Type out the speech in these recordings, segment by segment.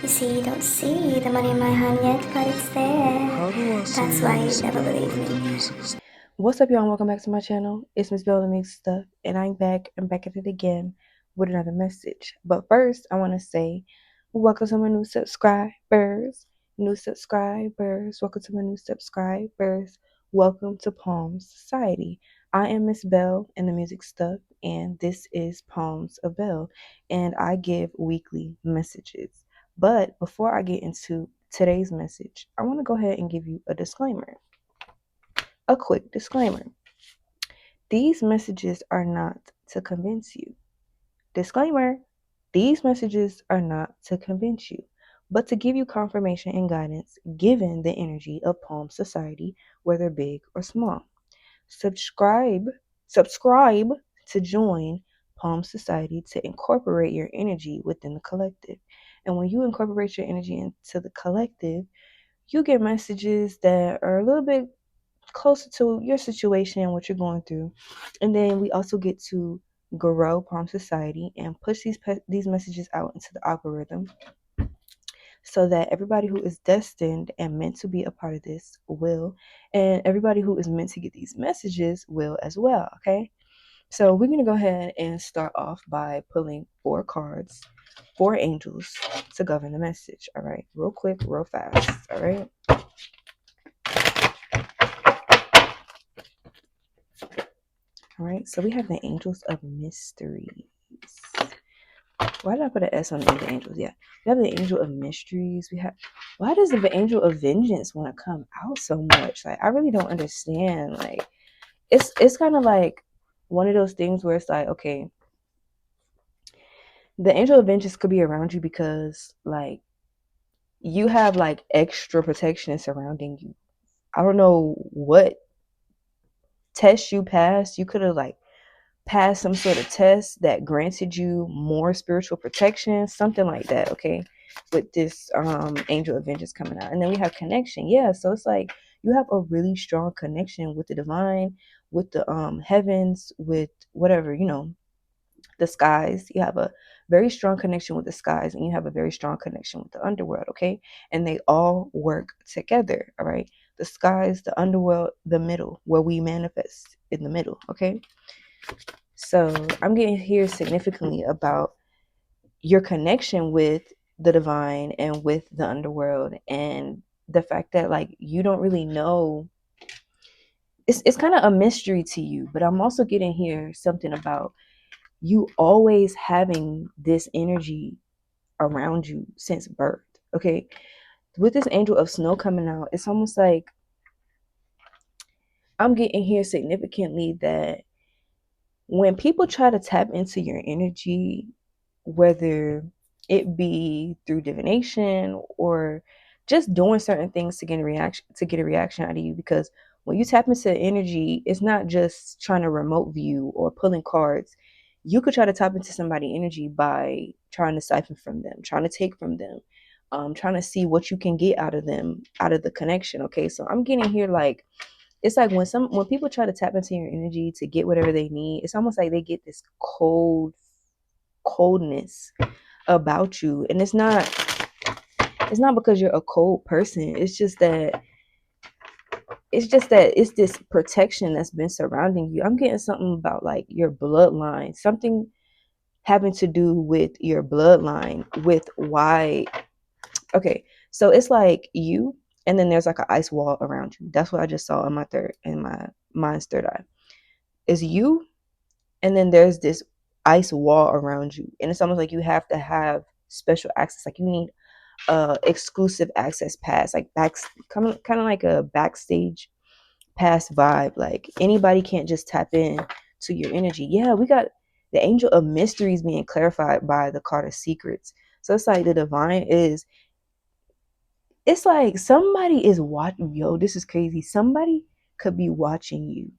You see, you don't see the money in my hand yet, but it's there. That's why you never believe me. What's up, y'all? Welcome back to my channel. It's Miss Belle Mix Stuff, and I'm back at it again with another message. But first, I want to say welcome to my new subscribers. Welcome to my new subscribers. Welcome to Palms Society. I am Miss Belle in the music stuff, and this is Palms of Belle, and I give weekly messages. But before I get into today's message, I want to go ahead and give you a disclaimer. A quick disclaimer. These messages are not to convince you. Disclaimer. These messages are not to convince you, but to give you confirmation and guidance given the energy of Palm Society, whether big or small. Subscribe to join Palm Society to incorporate your energy within the collective. And when you incorporate your energy into the collective, you get messages that are a little bit closer to your situation and what you're going through. And then we also get to grow Palm Society and push these messages out into the algorithm so that everybody who is destined and meant to be a part of this will, and everybody who is meant to get these messages will as well. Okay, so we're gonna go ahead and start off by pulling 4 cards, 4 angels to govern the message. All right, real quick, real fast. All right. All right, so we have the angels of mysteries. Why did I put an S on the angels? Yeah, we have the angel of mysteries. Why does the angel of vengeance want to come out so much? Like, I really don't understand. Like, it's kind of like one of those things where it's like, okay, the angel of vengeance could be around you because like you have like extra protection surrounding you. I don't know what test you passed. You could have like passed some sort of test that granted you more spiritual protection, something like that. Okay, with this angel of vengeance coming out. And then we have connection. Yeah, so it's like you have a really strong connection with the divine, with the heavens, with whatever, the skies. You have a very strong connection with the skies, and you have a very strong connection with the underworld. Okay, and they all work together. All right, the skies, the underworld, the middle, where we manifest in the middle. Okay, so I'm getting here significantly about your connection with the divine and with the underworld, and the fact that like you don't really know. It's kind of a mystery to you, but I'm also getting here something about you always having this energy around you since birth. Okay, with this angel of snow coming out, it's almost like I'm getting here significantly that when people try to tap into your energy, whether it be through divination or just doing certain things to get a reaction out of you, because when you tap into energy, it's not just trying to remote view or pulling cards. You could try to tap into somebody's energy by trying to siphon from them, trying to take from them, trying to see what you can get out of them, out of the connection. Okay, so I'm getting here like it's like when people try to tap into your energy to get whatever they need, it's almost like they get this coldness about you. And it's not because you're a cold person. It's this protection that's been surrounding you. I'm getting something about like your bloodline, something having to do with your bloodline, with why. Okay, so it's like you, and then there's like an ice wall around you. That's what I just saw in my mind's third eye. Is you, and then there's this ice wall around you, and it's almost like you have to have special access. Like you need exclusive access pass, like kind of like a backstage pass vibe. Like anybody can't just tap in to your energy. Yeah, we got the angel of mysteries being clarified by the card of secrets. So it's like the divine is. It's like somebody is watching. Yo, this is crazy. Somebody could be watching you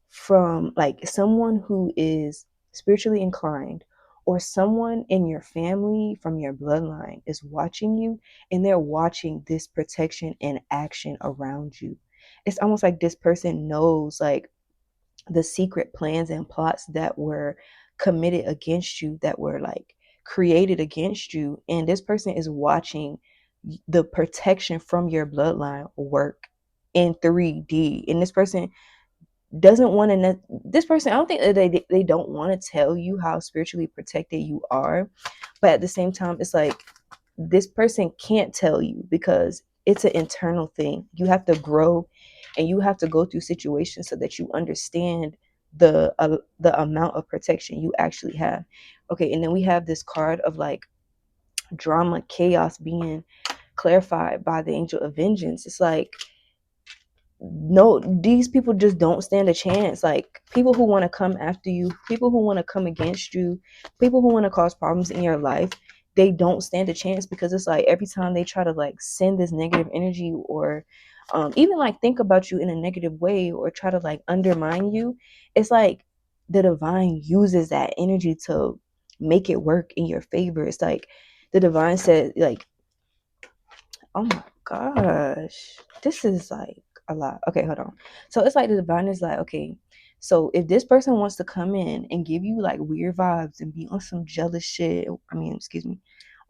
from like someone who is spiritually inclined, or someone in your family from your bloodline is watching you, and they're watching this protection and action around you. It's almost like this person knows like the secret plans and plots that were committed against you, that were like created against you, and this person is watching the protection from your bloodline work in 3D. And this person doesn't want to, this person, I don't think that they don't want to tell you how spiritually protected you are, but at the same time, it's like this person can't tell you because it's an internal thing. You have to grow and you have to go through situations so that you understand the amount of protection you actually have. Okay, and then we have this card of like drama, chaos being clarified by the angel of vengeance. It's like, no, these people just don't stand a chance. Like people who want to come after you, people who want to come against you, people who want to cause problems in your life, they don't stand a chance, because it's like every time they try to like send this negative energy, or even like think about you in a negative way, or try to like undermine you, it's like the divine uses that energy to make it work in your favor. It's like the divine said, like, oh my gosh, this is like a lot. Okay, hold on. So it's like the divine is like, okay, so if this person wants to come in and give you like weird vibes and be on some jealous shit, I mean, excuse me,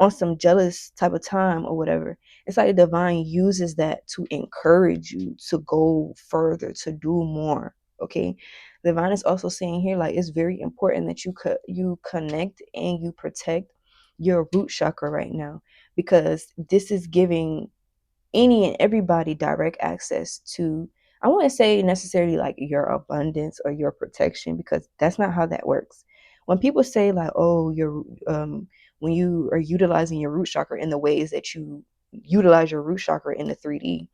on some jealous type of time or whatever, it's like the divine uses that to encourage you to go further, to do more. Okay, the divine is also saying here, like, it's very important that you connect and you protect your root chakra right now, because this is giving any and everybody direct access to, I wouldn't say necessarily like your abundance or your protection, because that's not how that works. When people say like, oh, you're when you are utilizing your root chakra in the ways that you utilize your root chakra in the 3D,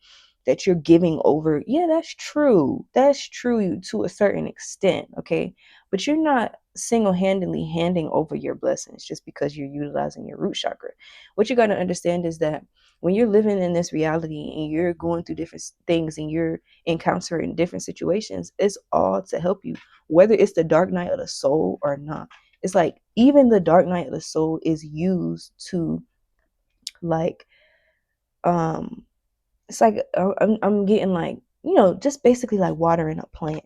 that you're giving over, yeah, that's true, to a certain extent, okay, but you're not single-handedly handing over your blessings just because you're utilizing your root chakra. What you got to understand is that when you're living in this reality and you're going through different things and you're encountering different situations, it's all to help you, whether it's the dark night of the soul or not. It's like even the dark night of the soul is used to like it's like I'm getting like, just basically like watering a plant.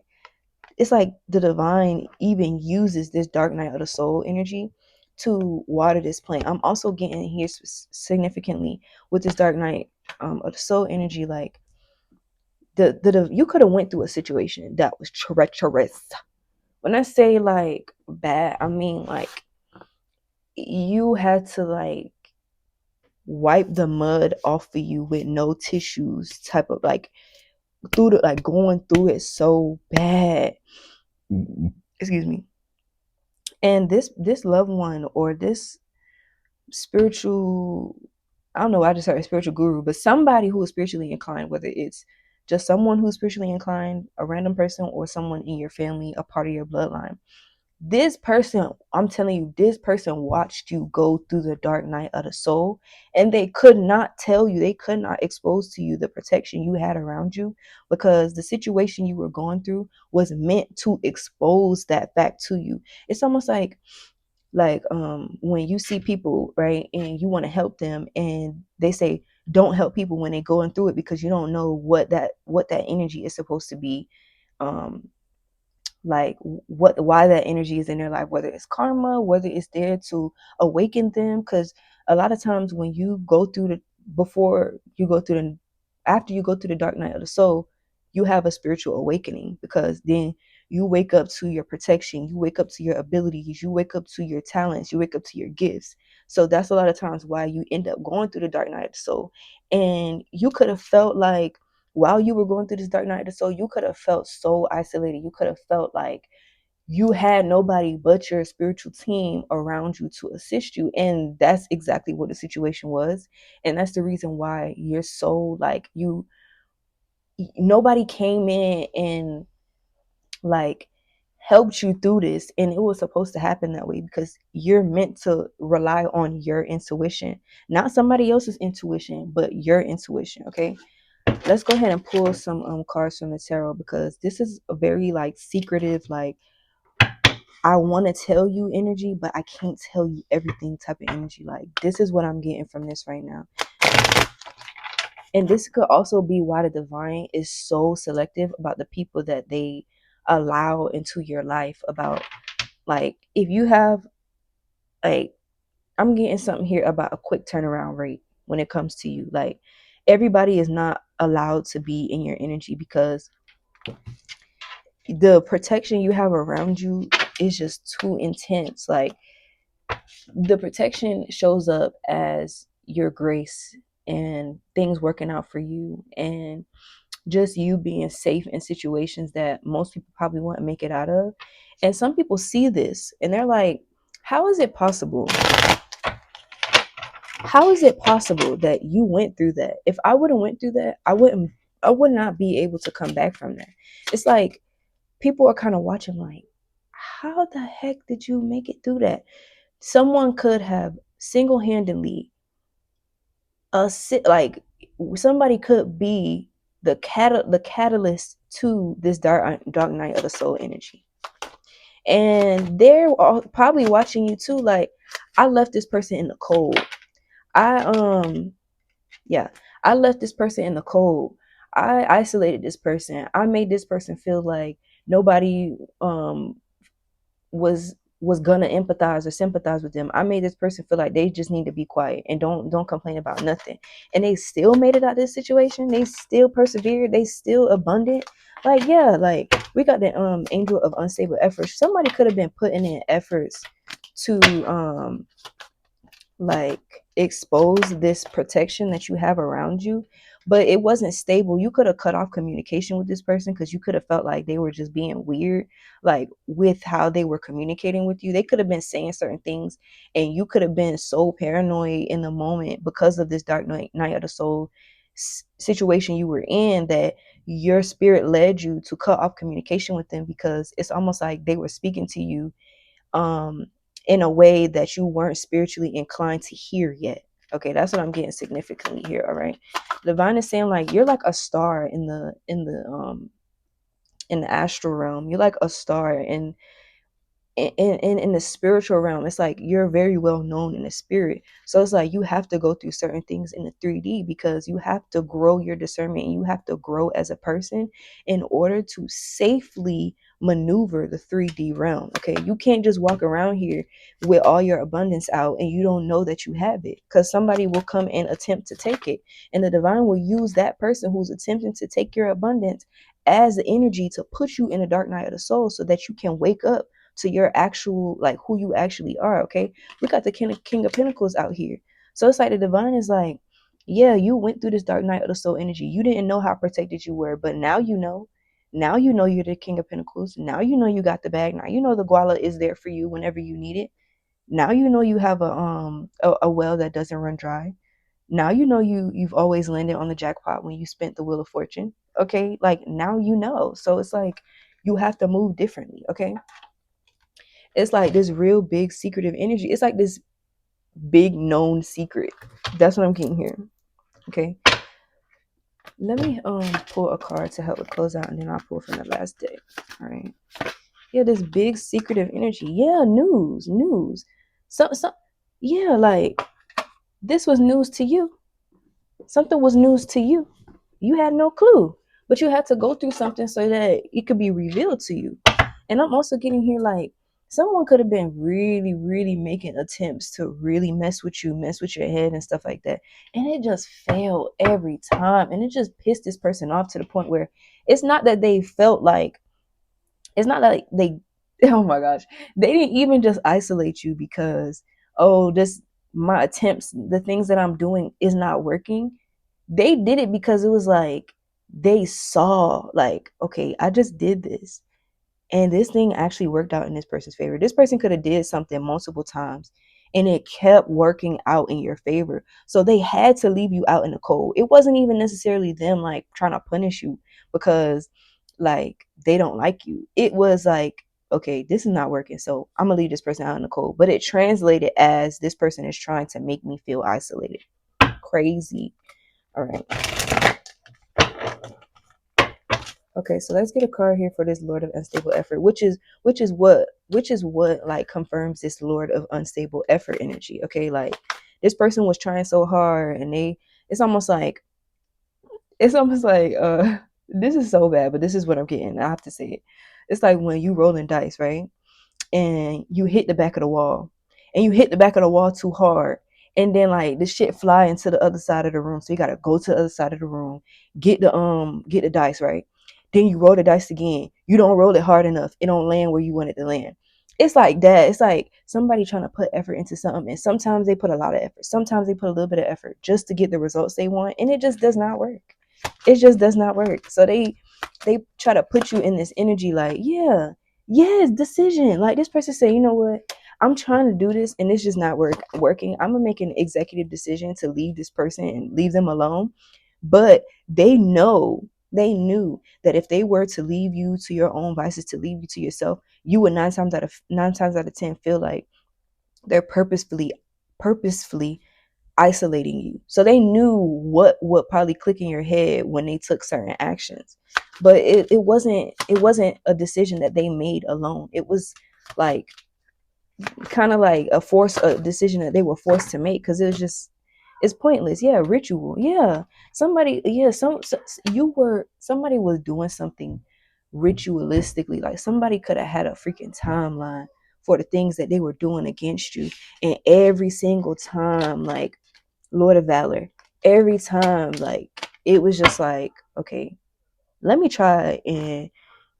It's like the divine even uses this dark night of the soul energy to water this plant. I'm also getting here significantly with this dark night of the soul energy, like the you could have went through a situation that was treacherous. When I say like bad, I mean like you had to like wipe the mud off of you with no tissues, type of like through the, like going through it so bad. Excuse me. And this loved one or this spiritual, I don't know, I just heard a spiritual guru, but somebody who is spiritually inclined, whether it's just someone who's spiritually inclined, a random person, or someone in your family, a part of your bloodline, this person, I'm telling you, this person watched you go through the dark night of the soul, and they could not tell you, they could not expose to you the protection you had around you, because the situation you were going through was meant to expose that fact to you. It's almost like when you see people, right, and you want to help them, and they say don't help people when they're going through it, because you don't know what that energy is supposed to be, um like why that energy is in their life, whether it's karma, whether it's there to awaken them. Because a lot of times when you go through the before you go through the after you go through the dark night of the soul, you have a spiritual awakening, because then you wake up to your protection, you wake up to your abilities, you wake up to your talents, you wake up to your gifts. So that's a lot of times why you end up going through the dark night of the soul. And you could have felt like, while you were going through this dark night of the soul, you could have felt so isolated. You could have felt like you had nobody but your spiritual team around you to assist you. And that's exactly what the situation was. And that's the reason why you're so like, nobody came in and like helped you through this. And it was supposed to happen that way, because you're meant to rely on your intuition, not somebody else's intuition, but your intuition. Okay. Let's go ahead and pull some cards from the tarot, because this is a very like secretive, like I want to tell you energy, but I can't tell you everything type of energy. Like this is what I'm getting from this right now. And this could also be why the divine is so selective about the people that they allow into your life. About like, if you have like, I'm getting something here about a quick turnaround rate when it comes to you. Like, everybody is not allowed to be in your energy because the protection you have around you is just too intense. Like, the protection shows up as your grace and things working out for you, and just you being safe in situations that most people probably won't make it out of. And some people see this and they're like, how is it possible? How is it possible that you went through that? If I would have went through that, I would not be able to come back from that. It's like people are kind of watching like, how the heck did you make it through that? Someone could have single-handedly like, somebody could be the catalyst to this dark night of the soul energy, and they're all probably watching you too. Like, I left this person in the cold. I yeah, I left this person in the cold. I isolated this person. I made this person feel like nobody was gonna empathize or sympathize with them. I made this person feel like they just need to be quiet and don't complain about nothing. And they still made it out of this situation. They still persevered. They still abundant. Like, yeah, like, we got the angel of unstable efforts. Somebody could have been putting in efforts to like expose this protection that you have around you, but it wasn't stable. You could have cut off communication with this person because you could have felt like they were just being weird, like with how they were communicating with you. They could have been saying certain things and you could have been so paranoid in the moment because of this night of the soul situation you were in, that your spirit led you to cut off communication with them, because it's almost like they were speaking to you um in a way that you weren't spiritually inclined to hear yet. Okay, that's what I'm getting significantly here. All right, divine is saying like you're like a star in the astral realm. You're like a star in the spiritual realm. It's like you're very well known in the spirit, so it's like you have to go through certain things in the 3D because you have to grow your discernment and you have to grow as a person in order to safely maneuver the 3D realm. Okay, you can't just walk around here with all your abundance out and you don't know that you have it, because somebody will come and attempt to take it, and the divine will use that person who's attempting to take your abundance as the energy to put you in a dark night of the soul so that you can wake up to your actual, like, who you actually are. Okay, we got the king of pentacles out here, so it's like the divine is like, yeah, you went through this dark night of the soul energy. You didn't know how protected you were, but now you know. Now you know you're the king of pentacles. Now you know you got the bag. Now you know the guala is there for you whenever you need it. Now you know you have a well that doesn't run dry. Now you know you've always landed on the jackpot when you spent the wheel of fortune. Okay, like, now you know. So it's like you have to move differently. Okay, it's like this real big secretive energy. It's like this big known secret. That's what I'm getting here. Okay, let me pull a card to help it close out, and then I'll pull from the last day. All right, yeah, this big secretive energy. Yeah, news. So yeah, like, this was news to you. Something was news to you. You had no clue, but you had to go through something so that it could be revealed to you. And I'm also getting here like someone could have been really, really making attempts to really mess with you, mess with your head and stuff like that. And it just failed every time. And it just pissed this person off to the point where it's not that they felt like, it's not like they, oh my gosh, they didn't even just isolate you because, oh, this, my attempts, the things that I'm doing is not working. They did it because it was like, they saw like, okay, I just did this and this thing actually worked out in this person's favor. This person could have did something multiple times and it kept working out in your favor. So they had to leave you out in the cold. It wasn't even necessarily them like trying to punish you because like they don't like you. It was like, okay, this is not working, so I'm gonna leave this person out in the cold. But it translated as this person is trying to make me feel isolated. Crazy. All right. Okay, so let's get a card here for this Lord of Unstable Effort, which is what like confirms this Lord of Unstable Effort energy. Okay, like this person was trying so hard and it's almost like this is so bad, but this is what I'm getting. I have to say it. It's like when you rolling dice, right? And you hit the back of the wall and you hit the back of the wall too hard, and then like the shit fly into the other side of the room. So you gotta go to the other side of the room, get the dice, right? Then you roll the dice again. You don't roll it hard enough. It don't land where you want it to land. It's like that. It's like somebody trying to put effort into something, and sometimes they put a lot of effort. Sometimes they put a little bit of effort just to get the results they want, and it just does not work. It just does not work. So they try to put you in this energy like, yeah, yes, decision. Like this person say, you know what? I'm trying to do this and it's just not working. I'm gonna make an executive decision to leave this person and leave them alone. But they knew that if they were to leave you to your own vices, to leave you to yourself, you would nine times out of 10 feel like they're purposefully isolating you. So they knew what would probably click in your head when they took certain actions. But it wasn't a decision that they made alone. It was like kind of like a decision that they were forced to make, because it's pointless. Yeah, ritual. Yeah, somebody. Yeah, somebody was doing something ritualistically. Like somebody could have had a freaking timeline for the things that they were doing against you, and every single time, like Lord of Valor, every time, like it was just like, okay, let me try and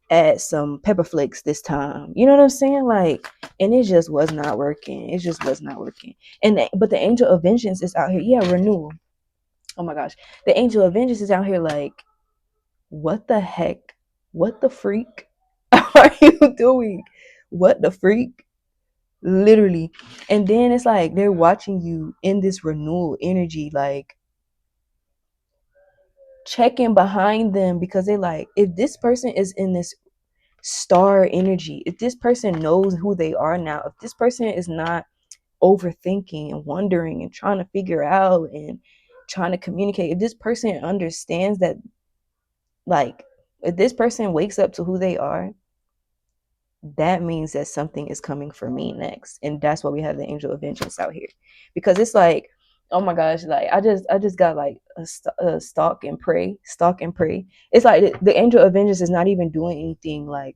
add some pepper flakes this time. You know what I'm saying? Like, and it just was not working. It just was not working. But the angel of vengeance is out here. Yeah, renewal. Oh my gosh, the angel of vengeance is out here. Like, what the heck? What the freak are you doing? What the freak? Literally. And then it's like they're watching you in this renewal energy, like checking behind them, because they like, if this person is in this star energy, if this person knows who they are now, if this person is not overthinking and wondering and trying to figure out and trying to communicate, if this person understands that, like, if this person wakes up to who they are, that means that something is coming for me next. And that's why we have the angel of vengeance out here, because it's like, oh my gosh, like I just got like a stalk and pray. It's like the angel of vengeance is not even doing anything like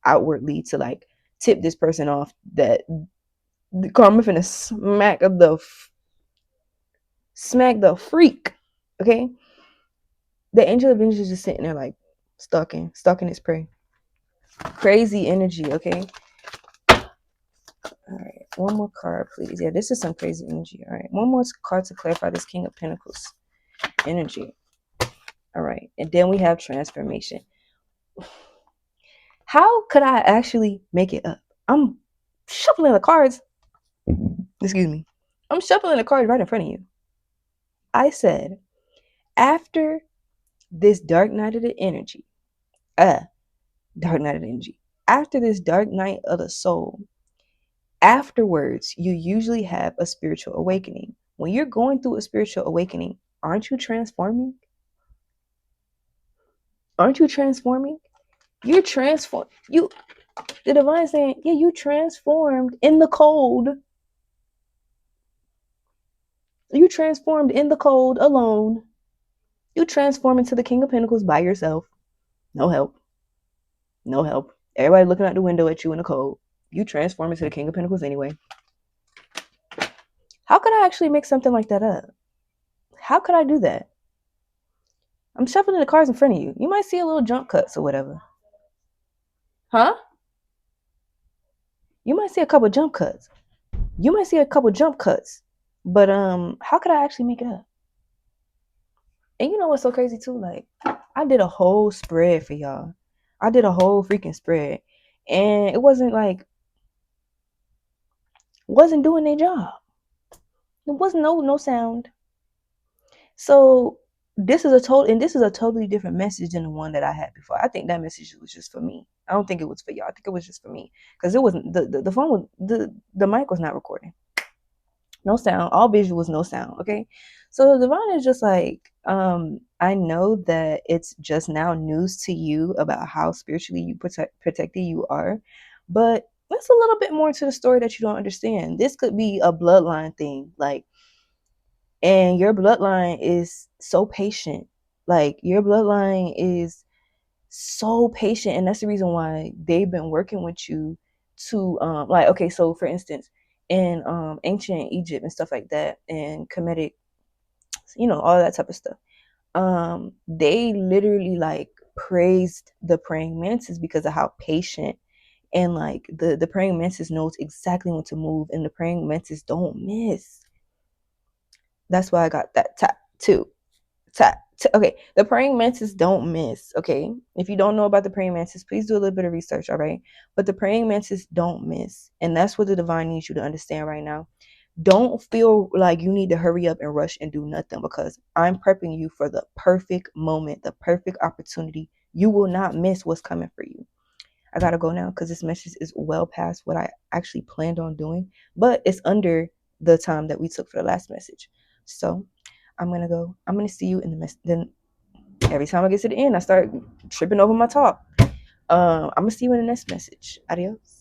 outwardly to like tip this person off that the karma finna smack the freak. Okay, the angel of vengeance is just sitting there like stalking his prey. Crazy energy. Okay, all right, one more card please. Yeah, this is some crazy energy. All right, one more card to clarify this King of Pentacles energy. All right, and then we have transformation. How could I actually make it up? I'm shuffling the cards. Excuse me. I'm shuffling the cards right in front of you. I said, after this dark night of the energy, dark night of the energy, after this dark night of the soul, afterwards, you usually have a spiritual awakening. When you're going through a spiritual awakening, aren't you transforming? Aren't you transforming? You're transformed. The divine saying, yeah, you transformed in the cold. You transformed in the cold alone. You transform into the King of Pentacles by yourself. No help. No help. Everybody looking out the window at you in the cold. You transform into the King of Pentacles anyway. How could I actually make something like that up? How could I do that? I'm shuffling the cards in front of you. You might see a little jump cuts or whatever. Huh? You might see a couple jump cuts. But how could I actually make it up? And you know what's so crazy too? Like, I did a whole spread for y'all. I did a whole freaking spread. And it wasn't doing their job. There was no sound. So this is a totally different message than the one that I had before. I think that message was just for me. I don't think it was for y'all. I think it was just for me, because it wasn't the phone was the mic was not recording. No sound, all visuals, no sound. Okay, so the divine is just like, I know that it's just now news to you about how spiritually you protected you are, but there's a little bit more to the story that you don't understand. This could be a bloodline thing, like. And your bloodline is so patient. Like, your bloodline is so patient. And that's the reason why they've been working with you to, like, okay, so for instance, in ancient Egypt and stuff like that, and Kemetic, all that type of stuff. They literally like praised the praying mantis because of how patient, and like the praying mantis knows exactly when to move, and the praying mantis don't miss. That's why I got that tattoo. Okay, the praying mantis don't miss. Okay, if you don't know about the praying mantis, please do a little bit of research. All right, but the praying mantis don't miss, and that's what the divine needs you to understand right now. Don't feel like you need to hurry up and rush and do nothing, because I'm prepping you for the perfect moment, the perfect opportunity. You will not miss what's coming for you. I gotta go now because this message is well past what I actually planned on doing, but it's under the time that we took for the last message. So I'm gonna go. I'm gonna see you in the mess. Then every time I get to the end, I start tripping over my talk. I'm gonna see you in the next message. Adios.